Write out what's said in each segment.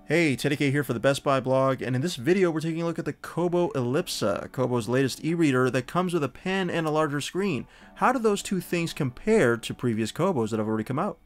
Hey, Teddy K here for the Best Buy blog, and in this video we're taking a look at the Kobo Elipsa, Kobo's latest e-reader that comes with a pen and a larger screen. How do those two things compare to previous Kobos that have already come out?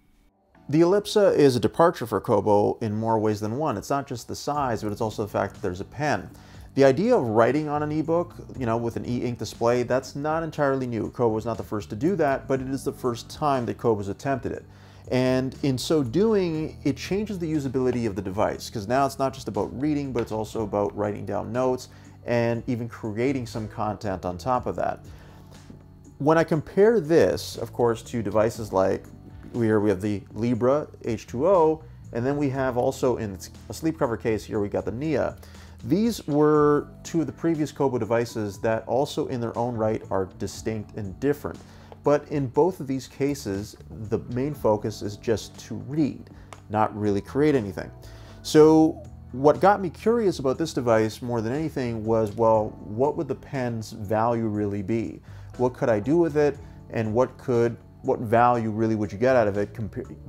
The Elipsa is a departure for Kobo in more ways than one. It's not just the size, but it's also the fact that there's a pen. The idea of writing on an ebook, with an e-ink display, that's not entirely new. Kobo's not the first to do that, but it is the first time that Kobo's attempted it. And in so doing, it changes the usability of the device, because now it's not just about reading, but it's also about writing down notes and even creating some content on top of that. When I compare this, of course, to devices like we have the Libra H2O, and then we have also in a sleepcover case here, we got the Nia. These were two of the previous Kobo devices that also in their own right are distinct and different. But in both of these cases, the main focus is just to read, not really create anything. So what got me curious about this device more than anything was, well, what would the pen's value really be? What could I do with it? And what value really would you get out of it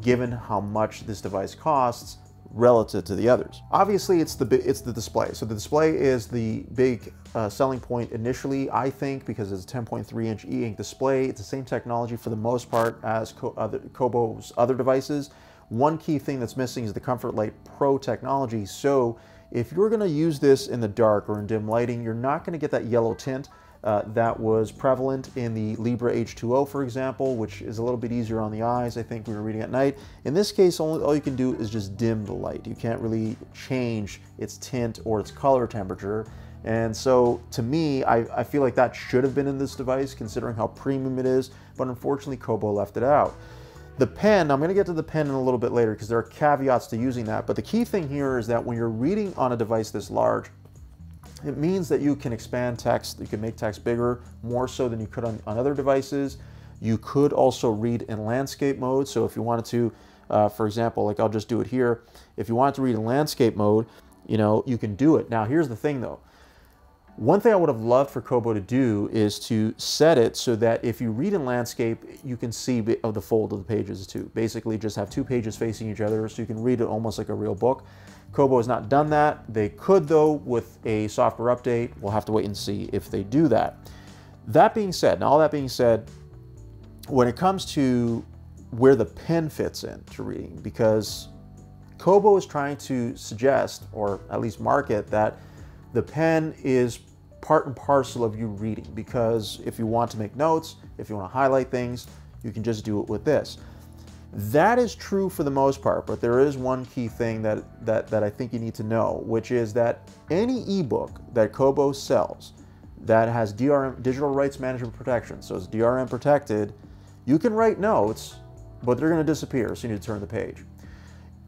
given how much this device costs relative to the others? Obviously, it's the display. So the display is the big selling point initially, I think, because it's a 10.3-inch e-ink display. It's the same technology for the most part as Kobo's other devices. One key thing that's missing is the Comfort Light Pro technology. So if you're going to use this in the dark or in dim lighting, you're not going to get that yellow tint that was prevalent in the Libra H2O, for example, which is a little bit easier on the eyes. I think we were reading at night. In this case, all you can do is just dim the light. You can't really change its tint or its color temperature. And so to me, I feel like that should have been in this device considering how premium it is, but unfortunately Kobo left it out. The pen, I'm going to get to the pen in a little bit later because there are caveats to using that, but the key thing here is that when you're reading on a device this large, it means that you can expand text, you can make text bigger, more so than you could on other devices. You could also read in landscape mode, so if you wanted to, for example, like I'll just do it here, if you wanted to read in landscape mode, you can do it. Now here's the thing though. One thing I would have loved for Kobo to do is to set it so that if you read in landscape, you can see the fold of the pages too. Basically just have two pages facing each other so you can read it almost like a real book. Kobo has not done that. They could though with a software update. We'll have to wait and see if they do that. That being said, now all that being said, when it comes to where the pen fits in to reading, because Kobo is trying to suggest, or at least market, that the pen is part and parcel of you reading, because if you want to make notes, if you want to highlight things, you can just do it with this. That is true for the most part, but there is one key thing that I think you need to know, which is that any ebook that Kobo sells that has DRM, digital rights management protection, so it's DRM protected, you can write notes, but they're going to disappear as soon as you turn the page.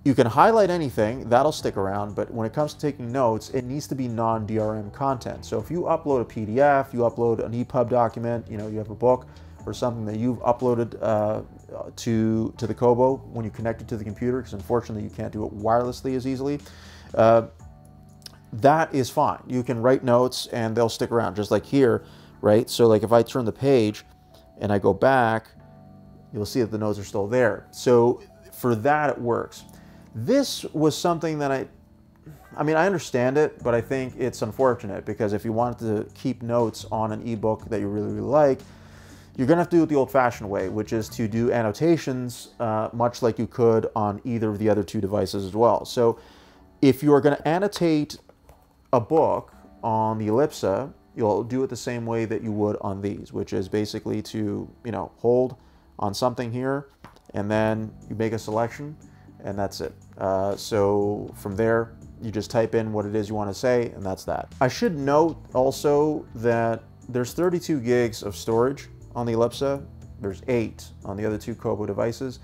You can highlight anything, that'll stick around, but when it comes to taking notes, it needs to be non-DRM content. So if you upload a PDF, you upload an EPUB document, you have a book or something that you've uploaded to the Kobo when you connect it to the computer, because unfortunately you can't do it wirelessly as easily, that is fine. You can write notes and they'll stick around, just like here, right? So like if I turn the page and I go back, you'll see that the notes are still there. So for that, it works. This was something that I mean, I understand it, but I think it's unfortunate because if you wanted to keep notes on an ebook that you really, really like, you're going to have to do it the old-fashioned way, which is to do annotations much like you could on either of the other two devices as well. So if you are going to annotate a book on the Elipsa, you'll do it the same way that you would on these, which is basically to, hold on something here, and then you make a selection, and that's it. So from there, you just type in what it is you want to say, and that's that. I should note also that there's 32 gigs of storage on the Elipsa. There's 8 on the other two Kobo devices.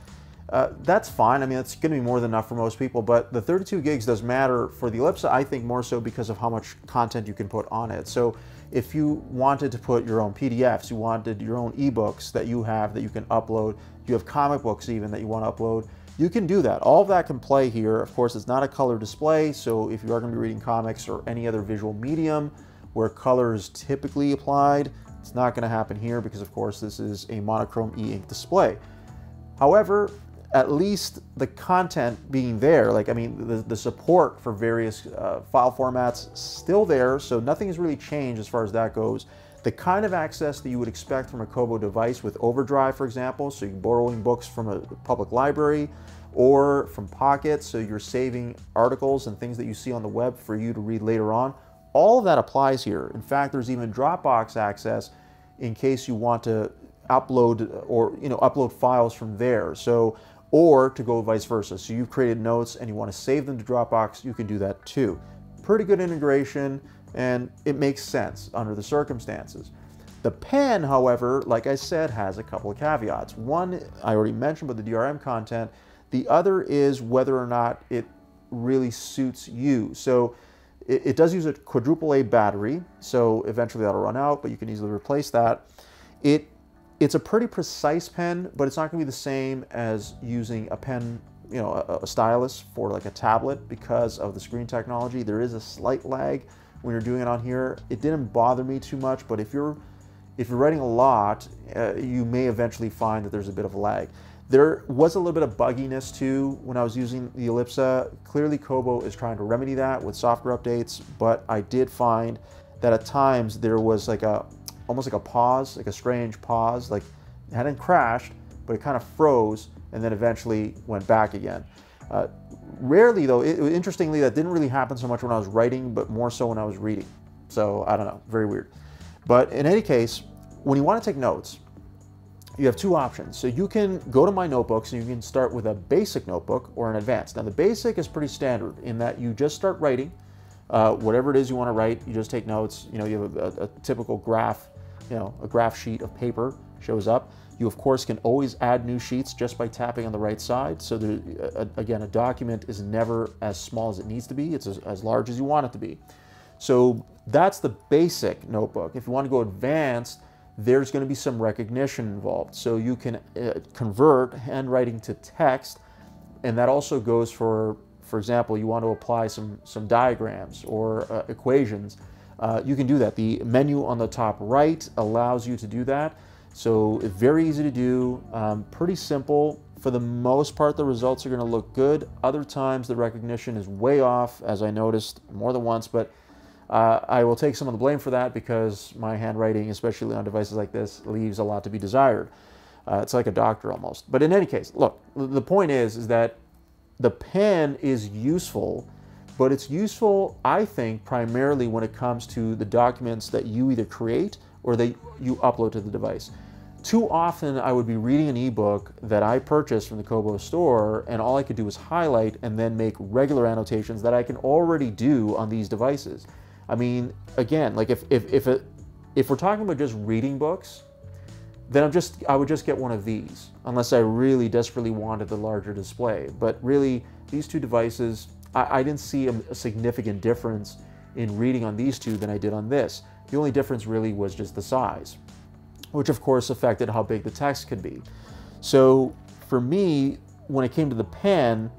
That's fine. I mean, it's going to be more than enough for most people, but the 32 gigs does matter for the Elipsa, I think, more so because of how much content you can put on it. So if you wanted to put your own PDFs, you wanted your own ebooks that you have that you can upload, you have comic books even that you want to upload, you can do that. All of that can play here. Of course, it's not a color display, so if you are going to be reading comics or any other visual medium where color is typically applied, it's not going to happen here because, of course, this is a monochrome e-ink display. However, at least the content being there, like, I mean, the support for various file formats still there, so nothing has really changed as far as that goes. The kind of access that you would expect from a Kobo device with Overdrive, for example, so you're borrowing books from a public library or from Pocket, so you're saving articles and things that you see on the web for you to read later on. All of that applies here. In fact, there's even Dropbox access in case you want to upload or upload files from there. So, or to go vice versa. So you've created notes and you want to save them to Dropbox, you can do that too. Pretty good integration, and it makes sense under the circumstances. The pen, however, like I said, has a couple of caveats. One, I already mentioned with the DRM content. The other is whether or not it really suits you. So it does use a quadruple A battery, so eventually that'll run out, but you can easily replace that. It's a pretty precise pen, but it's not going to be the same as using a pen, a stylus for like a tablet because of the screen technology. There is a slight lag when you're doing it on here. It didn't bother me too much, but if you're writing a lot, you may eventually find that there's a bit of a lag. There was a little bit of bugginess too when I was using the Elipsa. Clearly Kobo is trying to remedy that with software updates, but I did find that at times there was like almost like a pause, like a strange pause, like it hadn't crashed, but it kind of froze and then eventually went back again. Rarely though, interestingly, that didn't really happen so much when I was writing, but more so when I was reading. So I don't know, very weird. But in any case, when you want to take notes, you have two options. So you can go to My Notebooks and you can start with a basic notebook or an advanced. Now the basic is pretty standard in that you just start writing, whatever it is you want to write, you just take notes. You have a typical graph, a graph sheet of paper shows up. You of course can always add new sheets just by tapping on the right side. So there, again, a document is never as small as it needs to be. It's as large as you want it to be. So that's the basic notebook. If you want to go advanced, there's going to be some recognition involved. So you can convert handwriting to text, and that also goes for example, you want to apply some diagrams or equations. You can do that. The menu on the top right allows you to do that. So it's very easy to do, pretty simple. For the most part, the results are going to look good. Other times the recognition is way off, as I noticed more than once, but I will take some of the blame for that because my handwriting, especially on devices like this, leaves a lot to be desired. It's like a doctor almost. But in any case, look, the point is that the pen is useful, but it's useful, I think, primarily when it comes to the documents that you either create or that you upload to the device. Too often I would be reading an ebook that I purchased from the Kobo store, and all I could do was highlight and then make regular annotations that I can already do on these devices. I mean, again, like if we're talking about just reading books, then I would just get one of these, unless I really desperately wanted the larger display. But really, these two devices, I didn't see a significant difference in reading on these two than I did on this. The only difference really was just the size, which of course affected how big the text could be. So for me, when it came to the pen,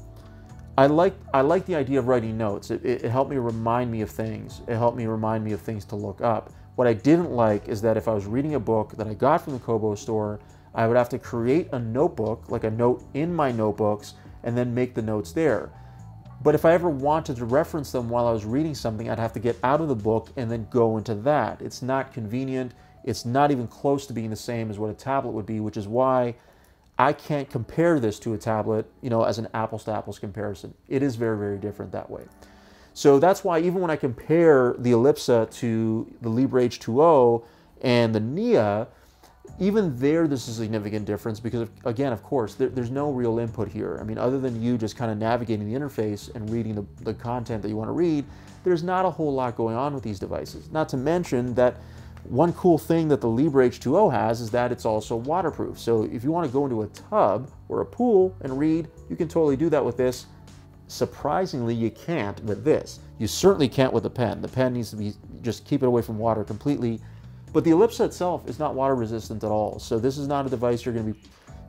I like the idea of writing notes. It helped me remind me of things. It helped me remind me of things to look up. What I didn't like is that if I was reading a book that I got from the Kobo store, I would have to create a notebook, like a note in My Notebooks, and then make the notes there. But if I ever wanted to reference them while I was reading something, I'd have to get out of the book and then go into that. It's not convenient. It's not even close to being the same as what a tablet would be, which is why I can't compare this to a tablet, as an apples to apples comparison. It is very, very different that way. So that's why even when I compare the Elipsa to the Libre H2O and the Nia, even there there's a significant difference because, again, of course, there's no real input here. I mean, other than you just kind of navigating the interface and reading the content that you want to read, there's not a whole lot going on with these devices. Not to mention that one cool thing that the Libre H2O has is that it's also waterproof. So if you want to go into a tub or a pool and read, you can totally do that with this. Surprisingly, you can't with this. You certainly can't with the pen. The pen needs to be, just keep it away from water completely. But the Elipsa itself is not water resistant at all. So this is not a device you're going to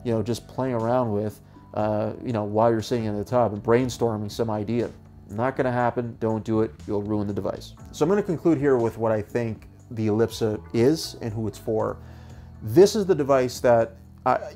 be, just playing around with, while you're sitting in the tub and brainstorming some idea. Not going to happen. Don't do it. You'll ruin the device. So I'm going to conclude here with what I think the Elipsa is and who it's for. This is the device that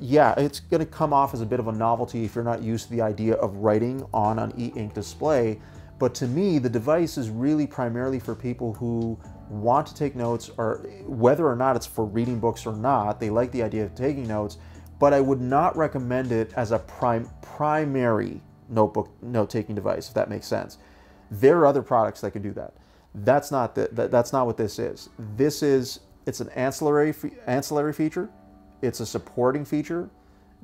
yeah, it's going to come off as a bit of a novelty if you're not used to the idea of writing on an e-ink display. But to me, the device is really primarily for people who want to take notes, or whether or not it's for reading books or not, they like the idea of taking notes. But I would not recommend it as a primary notebook note-taking device, if that makes sense. There are other products that can do that. That's not what this is. It's an ancillary feature. It's a supporting feature,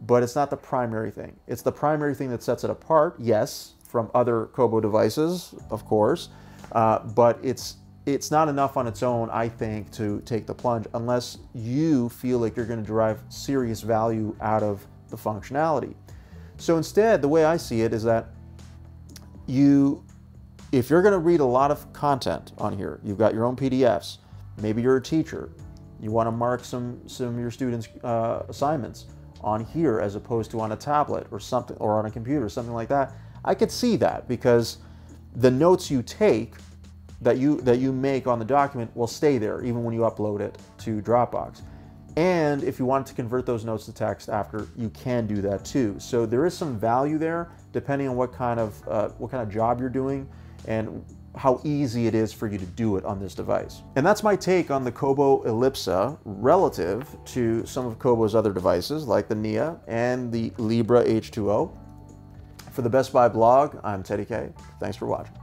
but it's not the primary thing. It's the primary thing that sets it apart, yes, from other Kobo devices, of course, but it's not enough on its own, I think, to take the plunge unless you feel like you're going to derive serious value out of the functionality. So instead, the way I see it is that if you're going to read a lot of content on here, you've got your own PDFs, maybe you're a teacher, you want to mark some of your students' assignments on here as opposed to on a tablet or something, or on a computer, something like that. I could see that, because the notes you take that you make on the document will stay there even when you upload it to Dropbox. And if you want to convert those notes to text after, you can do that too. So there is some value there depending on what kind of job you're doing and how easy it is for you to do it on this device. And that's my take on the Kobo Elipsa relative to some of Kobo's other devices like the Nia and the Libra H2O. For the Best Buy blog, I'm Teddy K. Thanks for watching.